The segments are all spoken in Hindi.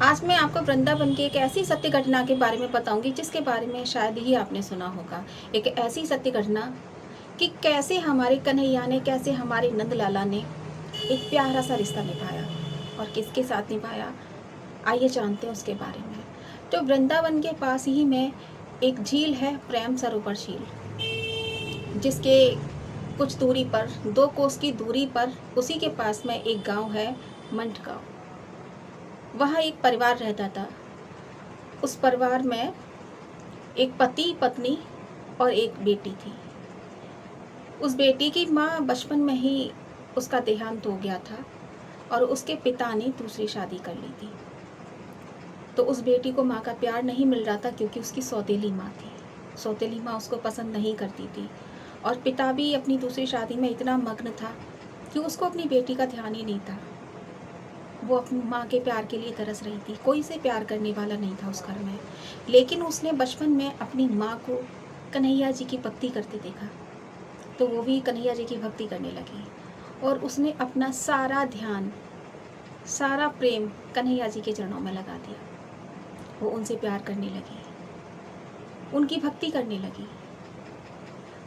आज मैं आपको वृंदावन की एक ऐसी सत्य घटना के बारे में बताऊंगी जिसके बारे में शायद ही आपने सुना होगा। एक ऐसी सत्य घटना कि कैसे हमारे कन्हैया ने, कैसे हमारे नंद लाला ने एक प्यारा सा रिश्ता निभाया और किसके साथ निभाया, आइए जानते हैं उसके बारे में। तो वृंदावन के पास ही में एक झील है, प्रेम सरोवर झील, जिसके कुछ दूरी पर, 2 कोस की दूरी पर, उसी के पास में एक गांव है, मंठ गांव। वहाँ एक परिवार रहता था। उस परिवार में एक पति, पत्नी और एक बेटी थी। उस बेटी की माँ बचपन में ही उसका देहांत हो गया था और उसके पिता ने दूसरी शादी कर ली थी। तो उस बेटी को माँ का प्यार नहीं मिल रहा था क्योंकि उसकी सौतेली माँ थी। सौतेली माँ उसको पसंद नहीं करती थी और पिता भी अपनी दूसरी शादी में इतना मग्न था कि उसको अपनी बेटी का ध्यान ही नहीं था। वो अपनी माँ के प्यार के लिए तरस रही थी। कोई से प्यार करने वाला नहीं था उस घर में। लेकिन उसने बचपन में अपनी माँ को कन्हैया जी की भक्ति करते देखा, तो वो भी कन्हैया जी की भक्ति करने लगी और उसने अपना सारा ध्यान, सारा प्रेम कन्हैया जी के चरणों में लगा दिया। वो उनसे प्यार करने लगी, उनकी भक्ति करने लगी।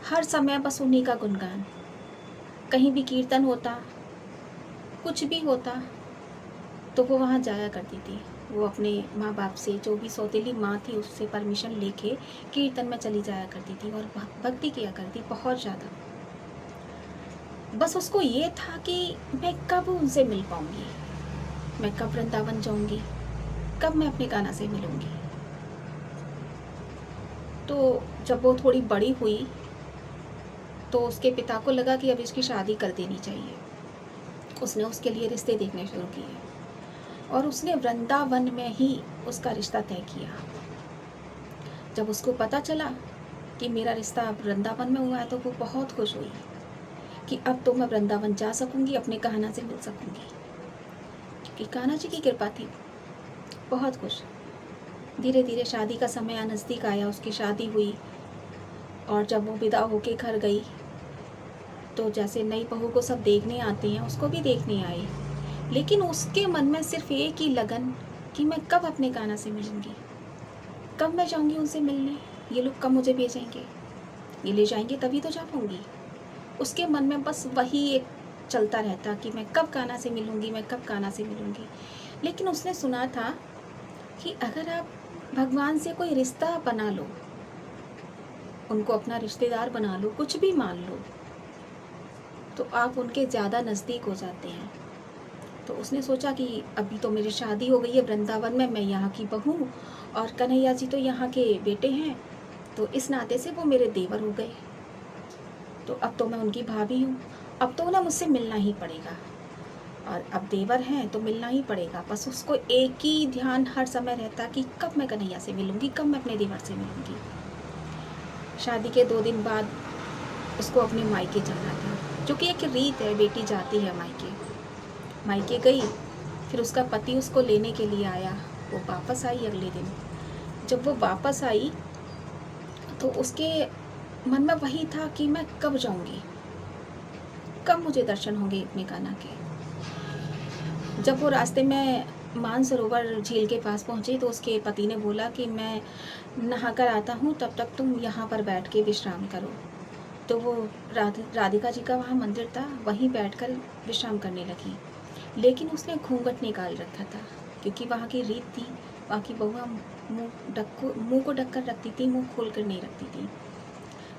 हर समय बस उन्हीं का गुणगान। कहीं भी कीर्तन होता, कुछ भी होता, तो वो वहाँ जाया करती थी। वो अपने माँ बाप से, जो भी सौतेली माँ थी, उससे परमिशन लेके कीर्तन में चली जाया करती थी और भक्ति किया करती बहुत ज़्यादा। बस उसको ये था कि मैं कब उनसे मिल पाऊँगी, मैं कब वृंदावन जाऊँगी, कब मैं अपने कान्हा से मिलूँगी। तो जब वो थोड़ी बड़ी हुई तो उसके पिता को लगा कि अब इसकी शादी कर देनी चाहिए। उसने उसके लिए रिश्ते देखने शुरू किए और उसने वृंदावन में ही उसका रिश्ता तय किया। जब उसको पता चला कि मेरा रिश्ता वृंदावन में हुआ है तो वो बहुत खुश हुई कि अब तो मैं वृंदावन जा सकूंगी, अपने कान्हा से मिल सकूंगी, क्योंकि कान्हा जी की कृपा थी। बहुत खुश। धीरे धीरे शादी का समय नज़दीक आया, उसकी शादी हुई और जब वो विदा होके घर गई तो जैसे नई बहू को सब देखने आते हैं, उसको भी देखने आए। लेकिन उसके मन में सिर्फ एक ही लगन कि मैं कब अपने कान्हा से मिलूंगी, कब मैं जाऊंगी उनसे मिलने, ये लोग कब मुझे भेजेंगे, ये ले जाएंगे तभी तो जा पाऊंगी। उसके मन में बस वही एक चलता रहता कि मैं कब कान्हा से मिलूंगी, मैं कब कान्हा से मिलूंगी। लेकिन उसने सुना था कि अगर आप भगवान से कोई रिश्ता बना लो, उनको अपना रिश्तेदार बना लो, कुछ भी मान लो, तो आप उनके ज़्यादा नज़दीक हो जाते हैं। तो उसने सोचा कि अभी तो मेरी शादी हो गई है वृंदावन में, मैं यहाँ की बहू हूँ और कन्हैया जी तो यहाँ के बेटे हैं, तो इस नाते से वो मेरे देवर हो गए। तो अब तो मैं उनकी भाभी हूँ, अब तो उन्हें मुझसे मिलना ही पड़ेगा और अब देवर हैं तो मिलना ही पड़ेगा। बस उसको एक ही ध्यान हर समय रहता कि कब मैं कन्हैया से मिलूँगी, कब मैं अपने देवर से मिलूँगी। शादी के 2 दिन बाद उसको अपने मायके जाना था, जो कि एक रीत है, बेटी जाती है मायके। मायके गई, फिर उसका पति उसको लेने के लिए आया। वो वापस आई अगले दिन। जब वो वापस आई तो उसके मन में वही था कि मैं कब जाऊंगी, कब मुझे दर्शन होंगे अपने कान्हा के। जब वो रास्ते में मानसरोवर झील के पास पहुंची तो उसके पति ने बोला कि मैं नहा कर आता हूँ, तब तक तुम यहाँ पर बैठ के विश्राम करो। तो वो राधिका जी का वहाँ मंदिर था, वहीं बैठकर विश्राम करने लगी। लेकिन उसने घूंघट निकाल रखा था क्योंकि वहाँ की रीत थी, वहाँ की बहुआ मुँह को ढक कर रखती थी, मुँह खोल कर नहीं रखती थी।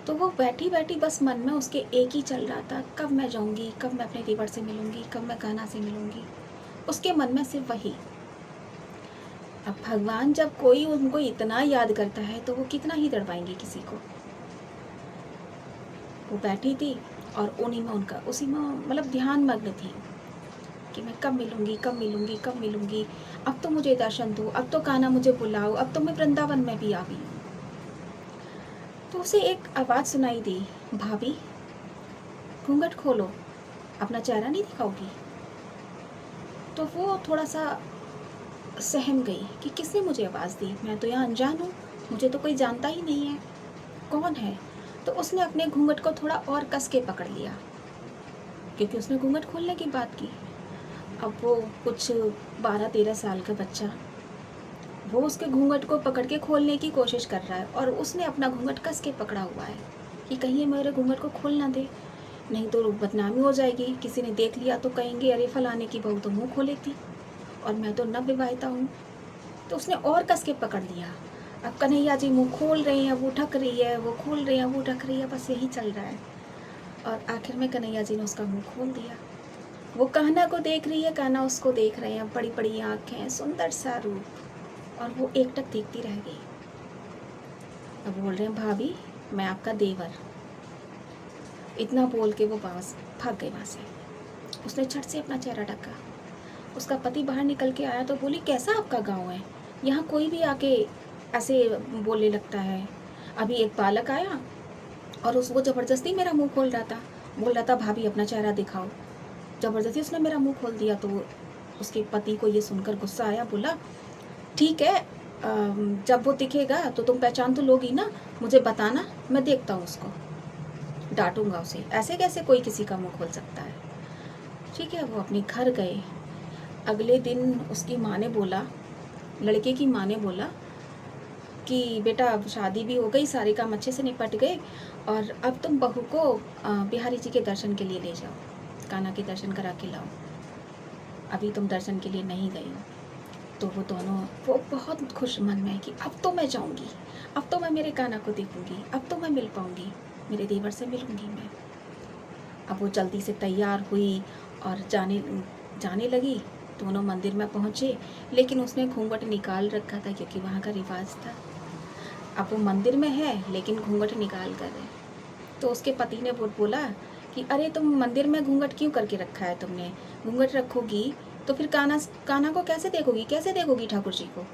तो वो बैठी बैठी बस मन में उसके एक ही चल रहा था, कब मैं जाऊँगी, कब मैं अपने देवर से मिलूँगी, कब मैं कान्हा से मिलूँगी। उसके मन में सिर्फ वही। अब भगवान जब कोई उनको इतना याद करता है तो वो कितना ही तड़पाएंगे किसी को। वो बैठी थी और उन्हीं में उनका, उसी में मतलब ध्यान मग्न थी कि मैं कब मिलूँगी, कब मिलूँगी, कब मिलूँगी, अब तो मुझे दर्शन दो, अब तो कान्हा मुझे बुलाओ, अब तो मैं वृंदावन में भी आ गई हूँ। तो उसे एक आवाज़ सुनाई दी, भाभी घूंघट खोलो, अपना चेहरा नहीं दिखाओगी। तो वो थोड़ा सा सहम गई कि किसने मुझे आवाज़ दी, मैं तो यहाँ अनजान हूँ, मुझे तो कोई जानता ही नहीं है, कौन है। तो उसने अपने घूंघट को थोड़ा और कस के पकड़ लिया क्योंकि उसने घूंघट खोलने की बात की। अब वो कुछ 12-13 साल का बच्चा वो उसके घूंघट को पकड़ के खोलने की कोशिश कर रहा है और उसने अपना घूंघट कस के पकड़ा हुआ है कि कहीं ये मेरे घूंघट को खोल ना दे, नहीं तो बदनामी हो जाएगी, किसी ने देख लिया तो कहेंगे अरे फलाने की बहू तो मुँह खोले थी और मैं तो नवविवाहिता हूँ। तो उसने और कस के पकड़ लिया। अब कन्हैया जी मुँह खोल रहे हैं, वो ढक रही है, वो खोल रहे हैं, वो ढक रही है, बस यही चल रहा है। और आखिर में कन्हैया जी ने उसका मुँह खोल दिया। वो कान्हा को देख रही है, कान्हा उसको देख रहे हैं, बड़ी बड़ी आँखें, सुंदर सा रूप, और वो एकटक देखती रह गई। अब बोल रहे हैं भाभी मैं आपका देवर। इतना बोल के वो पास भाग गए वहाँ से। उसने झट से अपना चेहरा ढका। उसका पति बाहर निकल के आया तो बोली कैसा आपका गांव है, यहाँ कोई भी आके ऐसे बोलने लगता है। अभी एक बालक आया और वो ज़बरदस्ती मेरा मुंह खोल रहा था, बोल रहा था भाभी अपना चेहरा दिखाओ। ज़बरदस्ती उसने मेरा मुंह खोल दिया। तो उसके पति को ये सुनकर गुस्सा आया, बोला ठीक है, जब वो दिखेगा तो तुम पहचान तो लोगी ना, मुझे बताना, मैं देखता हूँ उसको, डांटूंगा उसे, ऐसे कैसे कोई किसी का मुंह खोल सकता है। ठीक है, वो अपने घर गए। अगले दिन उसकी माँ ने बोला, लड़के की माँ ने बोला कि बेटा अब शादी भी हो गई, सारे काम अच्छे से निपट गए और अब तुम बहू को बिहारी जी के दर्शन के लिए ले जाओ, कान्हा के दर्शन करा के लाओ, अभी तुम दर्शन के लिए नहीं गई हो। तो वो दोनों, वो बहुत खुश मन में है कि अब तो मैं जाऊंगी, अब तो मैं मेरे कान्हा को देखूंगी, अब तो मैं मिल पाऊंगी, मेरे देवर से मिलूंगी मैं। अब वो जल्दी से तैयार हुई और जाने लगी। दोनों मंदिर में पहुँचे, लेकिन उसने घूंघट निकाल रखा था क्योंकि वहाँ का रिवाज था। अब वो मंदिर में है लेकिन घूंघट निकाल कर है। तो उसके पति ने बोला कि अरे तुम मंदिर में घूंघट क्यों करके रखा है, तुमने घूंघट रखोगी तो फिर कान्हा को कैसे देखोगी ठाकुर जी को,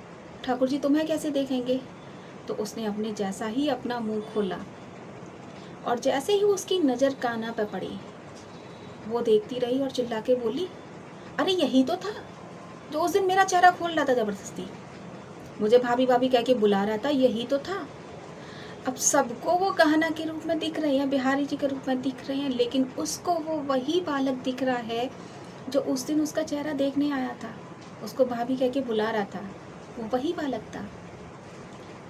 ठाकुर जी तुम्हें कैसे देखेंगे। तो उसने अपने जैसा ही अपना मुंह खोला और जैसे ही उसकी नज़र कान्हा पर पड़ी, वो देखती रही और चिल्ला के बोली अरे यही तो था जो उस दिन मेरा चेहरा खोल रहा था, ज़बरदस्ती मुझे भाभी भाभी कह के बुला रहा था, यही तो था। अब सबको वो कान्हा के रूप में दिख रहे हैं, बिहारी जी के रूप में दिख रहे हैं, लेकिन उसको वो वही बालक दिख रहा है जो उस दिन उसका चेहरा देखने आया था, उसको भाभी कह के बुला रहा था, वो वही बालक था।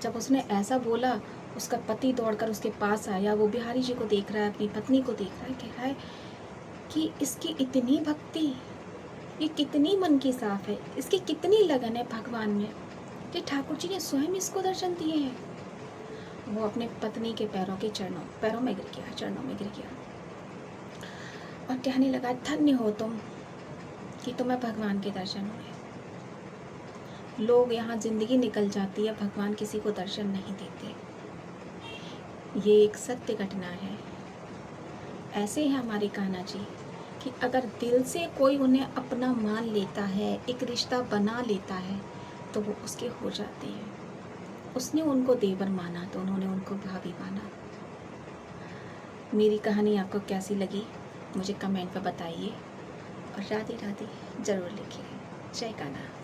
जब उसने ऐसा बोला, उसका पति दौड़कर उसके पास आया, वो बिहारी जी को देख रहा है, अपनी पत्नी को देख रहा है, कह रहा है कि इसकी इतनी भक्ति, ये कितनी मन की साफ है, इसकी कितनी लगन है भगवान में कि ठाकुर जी ने स्वयं इसको दर्शन दिए हैं। वो अपने पत्नी के पैरों में गिर गया, चरणों में गिर गया और कहने लगा धन्य हो तुम कि तुम्हें भगवान के दर्शन हुए। लोग यहाँ जिंदगी निकल जाती है, भगवान किसी को दर्शन नहीं देते। ये एक सत्य घटना है। ऐसे हैं हमारे कान्हा जी कि अगर दिल से कोई उन्हें अपना मान लेता है, एक रिश्ता बना लेता है, तो वो उसके हो जाते हैं। उसने उनको देवर माना तो उन्होंने उनको भाभी माना। मेरी कहानी आपको कैसी लगी मुझे कमेंट पर बताइए और राधे राधे ज़रूर लिखिए। जय कान्हा।